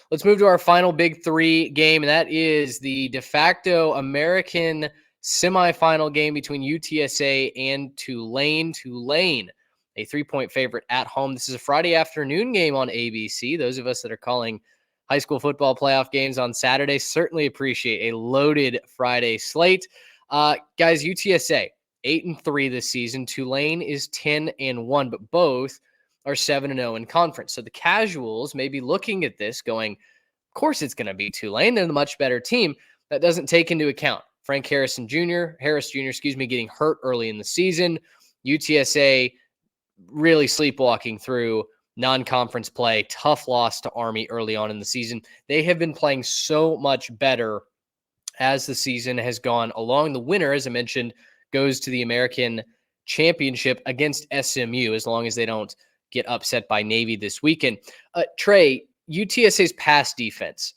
Let's move to our final Big Three game, and that is the de facto American semifinal game between UTSA and Tulane. Tulane, a 3-point favorite at home. This is a Friday afternoon game on ABC. Those of us that are calling high school football playoff games on Saturday certainly appreciate a loaded Friday slate. Guys, UTSA 8-3 this season. Tulane is 10-1, but both are 7-0 in conference. So the casuals may be looking at this going, of course it's going to be Tulane. They're the much better team. That doesn't take into account Frank Harris Jr., getting hurt early in the season. UTSA really sleepwalking through non-conference play, tough loss to Army early on in the season. They have been playing so much better as the season has gone along. The winner, as I mentioned, goes to the American Championship against SMU, as long as they don't get upset by Navy this weekend. Trey, UTSA's pass defense,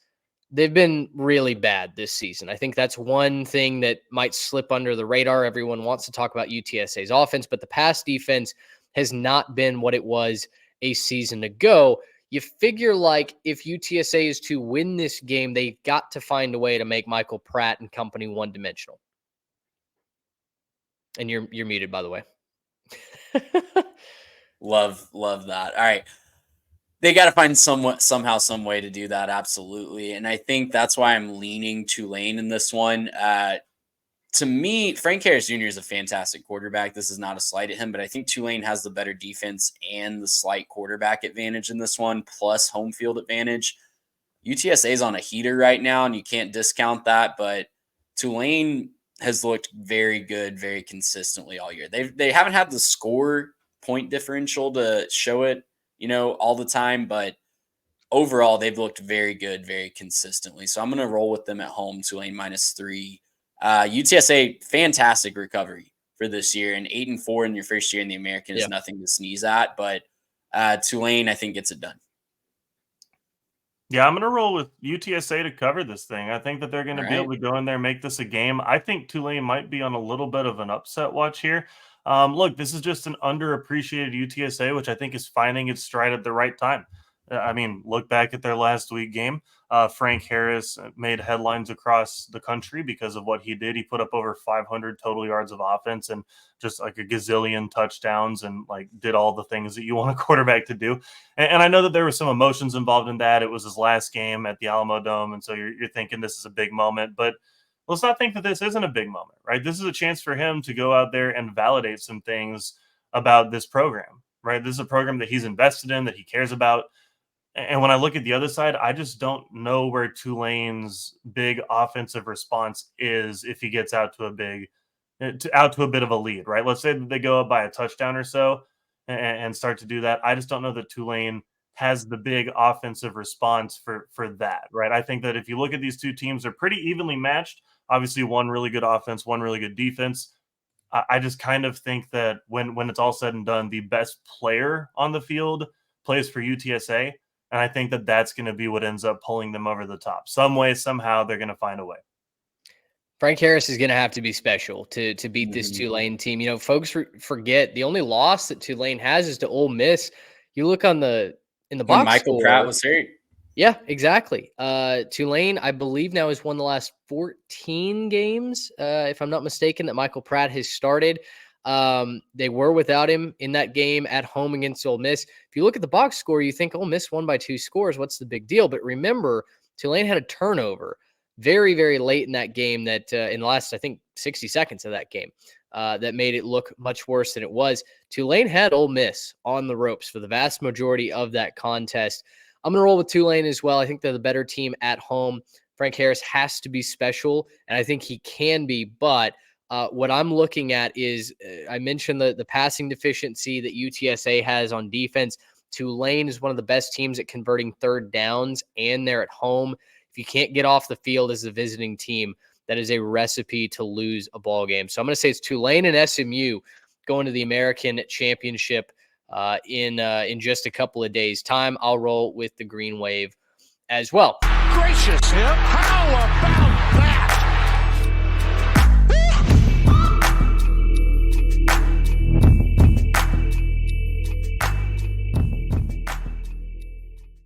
they've been really bad this season. I think that's one thing that might slip under the radar. Everyone wants to talk about UTSA's offense, but the pass defense has not been what it was a season ago. You figure like if UTSA is to win this game, they've got to find a way to make Michael Pratt and company one-dimensional. And you're muted, by the way. Love that. All right. They got to find somehow, some way to do that. Absolutely. And I think that's why I'm leaning Tulane in this one. To me, Frank Harris Jr. is a fantastic quarterback. This is not a slight at him, but I think Tulane has the better defense and the slight quarterback advantage in this one, plus home field advantage. UTSA is on a heater right now, and you can't discount that, but Tulane has looked very good, very consistently all year. They haven't had the score point differential to show it, all the time, but overall they've looked very good, very consistently. So I'm going to roll with them at home, Tulane -3. UTSA, fantastic recovery for this year, and 8-4 in your first year in the American is nothing to sneeze at, but Tulane, I think, gets it done. Yeah, I'm going to roll with UTSA to cover this thing. I think that they're going to be able to go in there and make this a game. I think Tulane might be on a little bit of an upset watch here. Look, this is just an underappreciated UTSA, which I think is finding its stride at the right time. I mean, look back at their last week game. Frank Harris made headlines across the country because of what he did. He put up over 500 total yards of offense and just like a gazillion touchdowns and like did all the things that you want a quarterback to do. And I know that there were some emotions involved in that. It was his last game at the Alamo Dome. And so you're thinking this is a big moment, but let's not think that this isn't a big moment, right? This is a chance for him to go out there and validate some things about this program, right? This is a program that he's invested in, that he cares about. And when I look at the other side, I just don't know where Tulane's big offensive response is if he gets out to a bit of a lead, right? Let's say that they go up by a touchdown or so and start to do that. I just don't know that Tulane has the big offensive response for that, right? I think that if you look at these two teams, they're pretty evenly matched. Obviously, one really good offense, one really good defense. I just kind of think that when it's all said and done, the best player on the field plays for UTSA. And I think that that's going to be what ends up pulling them over the top. Some way, somehow, they're going to find a way. Frank Harris is going to have to be special to beat this Tulane team. Folks forget the only loss that Tulane has is to Ole Miss. You look in the box Michael score, Pratt was hurt. Yeah, exactly. Tulane, I believe now has won the last 14 games, if I'm not mistaken, that Michael Pratt has started. They were without him in that game at home against Ole Miss. If you look at the box score, you think Ole Miss won by 2 scores. What's the big deal? But remember, Tulane had a turnover very, very late in that game that in the last, I think, 60 seconds of that game that made it look much worse than it was. Tulane had Ole Miss on the ropes for the vast majority of that contest. I'm going to roll with Tulane as well. I think they're the better team at home. Frank Harris has to be special, and I think he can be, but what I'm looking at is I mentioned the passing deficiency that UTSA has on defense. Tulane is one of the best teams at converting third downs, and they're at home. If you can't get off the field as a visiting team, that is a recipe to lose a ball game. So I'm going to say it's Tulane and SMU going to the American Championship in just a couple of days' time. I'll roll with the Green Wave as well. Gracious, how about